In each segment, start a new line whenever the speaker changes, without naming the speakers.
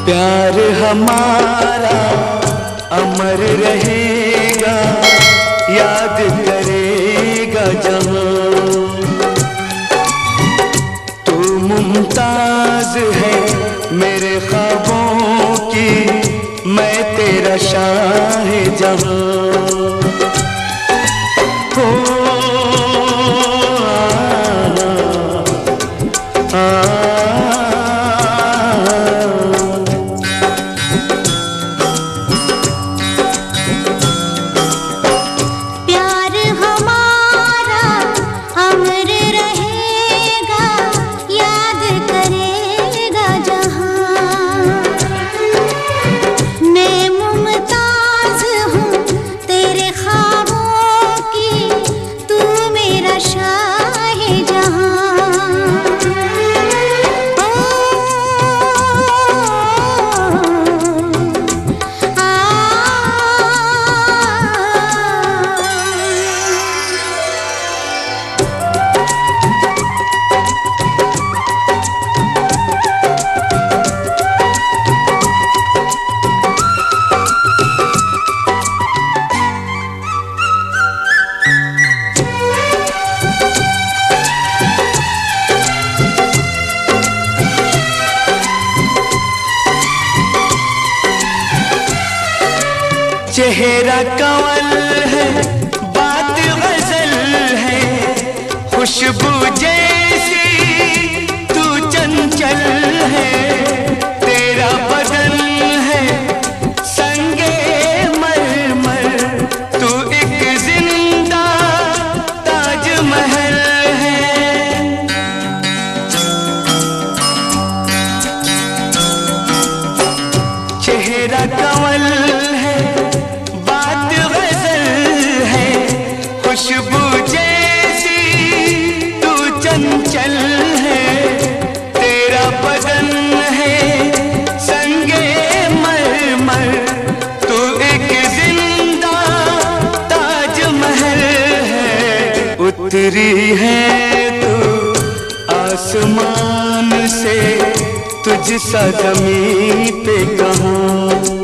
प्यार हमारा अमर रहेगा, याद करेगा जहां। तू मुमताज है मेरे ख्वाबों की, मैं तेरा शाहजहां। चेहरा कंवल है, बात गजल है, खुशबू जैसी तू चंचल है। तेरा बदन है संगे मरमर, तू एक जिंदा ताजमहल है। चेहरा कंवल है, खुशबू जैसी तू चंचल है। तेरा बदन है संगे मरमर, तू एक जिंदा ताजमहल है। उतरी है तू आसमान से, तुझ सा ज़मीं पे कहाँ हो।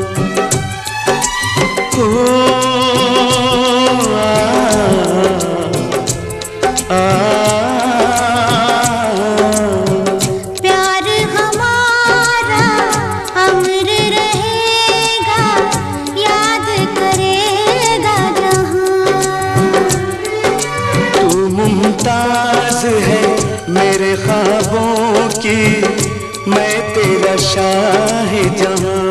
प्यार हमारा अमर रहेगा, याद करेगा जहां।
तू मुमताज है मेरे ख्वाबों की, मैं तेरा शाहजहां।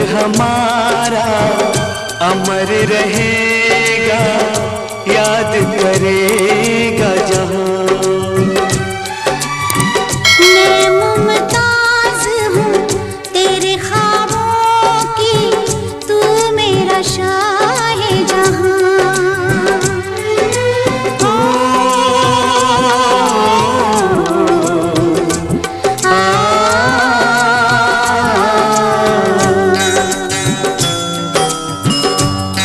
हमारा अमर रहे।